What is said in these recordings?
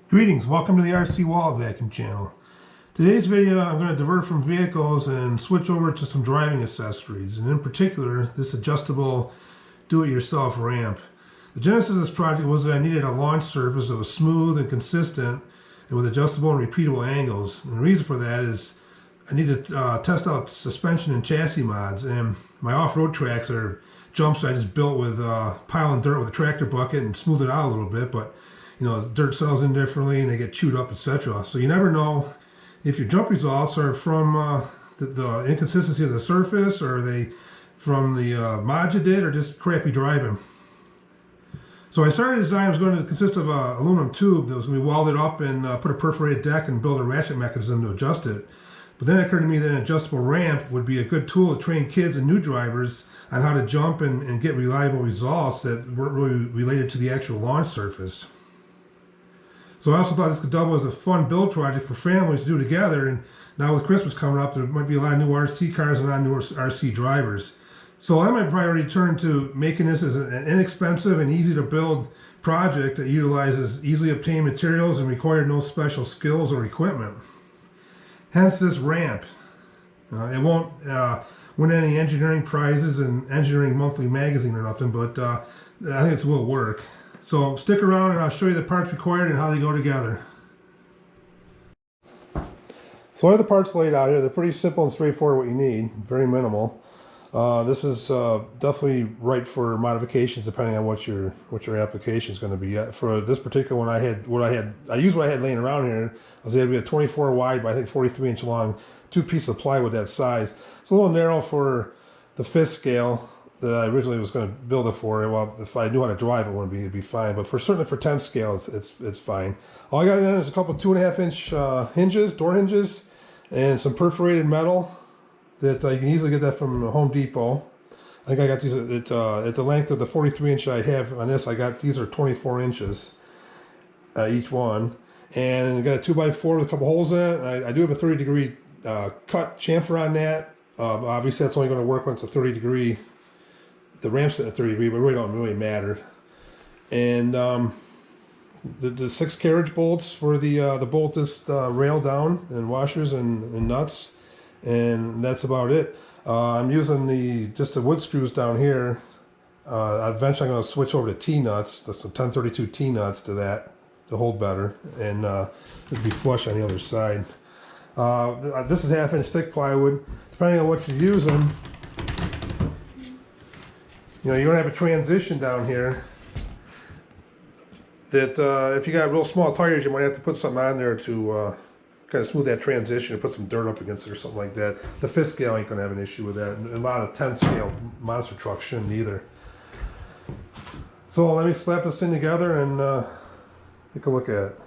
Greetings, welcome to the RC Wall Vacuum channel. Today's video I'm going to divert from vehicles and switch over to some driving accessories, and in particular this adjustable do-it-yourself ramp. The genesis of this project was that I needed a launch surface that was smooth and consistent and with adjustable and repeatable angles. And the reason for that is I need to test out suspension and chassis mods, and my off-road tracks are jumps I just built with piling dirt with a tractor bucket and smooth it out a little bit, but you know, dirt settles in differently and they get chewed up, etc. So you never know if your jump results are from the inconsistency of the surface, or are they from the mod you did, or just crappy driving. So I started design was going to consist of an aluminum tube that was going to be welded up and put a perforated deck and build a ratchet mechanism to adjust it. But then it occurred to me that an adjustable ramp would be a good tool to train kids and new drivers on how to jump and get reliable results that weren't really related to the actual launch surface. So I also thought this could double as a fun build project for families to do together, and now with Christmas coming up, there might be a lot of new RC cars and a lot of new RC drivers. So I might probably return to making this as an inexpensive and easy to build project that utilizes easily obtained materials and required no special skills or equipment. Hence this ramp. It won't win any engineering prizes in Engineering Monthly magazine or nothing, but I think it will work. So stick around and I'll show you the parts required and how they go together. So I have the parts laid out here. They're pretty simple and straightforward what you need, very minimal. This is definitely right for modifications depending on what your application is going to be. For this particular one, I used what I had laying around here. I was able to be a 24 wide by I think 43 inch long, two pieces of plywood that size. It's a little narrow for the fifth scale that I originally was going to build it for. Well, if I knew how to drive it, it'd be fine. But certainly for 10th scale, it's fine. All I got in is a couple 2.5 inch hinges, door hinges, and some perforated metal that you can easily get that from Home Depot. I think I got these at the length of the 43 inch I have on this. These are 24 inches each one, and I got a 2x4 with a couple holes in it. I do have a 30-degree cut chamfer on that. Obviously, that's only going to work when it's a 30-degree. The ramp's at 30 degree, but it really don't really matter. And the 6 carriage bolts for the bolt this rail down, and washers and nuts, and that's about it. I'm using just the wood screws down here. Eventually I'm going to switch over to T-nuts, some 1032 T-nuts to that to hold better, and it'll be flush on the other side. This is 1/2 inch thick plywood. Depending on what you're using, you know, you're going to have a transition down here that if you got real small tires, you might have to put something on there to kind of smooth that transition, or put some dirt up against it or something like that. The 5th scale ain't going to have an issue with that. And a lot of 10th scale monster trucks shouldn't either. So let me slap this thing together and take a look at it.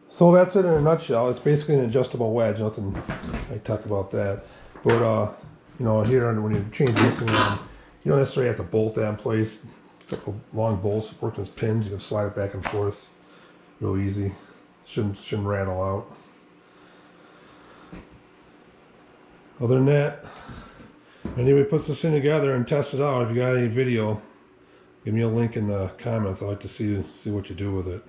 So that's it in a nutshell. It's basically an adjustable wedge. Nothing I talk about that. But you know, here when you change this thing on, you don't necessarily have to bolt that in place. couple long bolts working as pins. You can slide it back and forth real easy. Shouldn't rattle out. Other than that, if anybody puts this in together and tests it out, if you got any video, give me a link in the comments. I'd like to see what you do with it.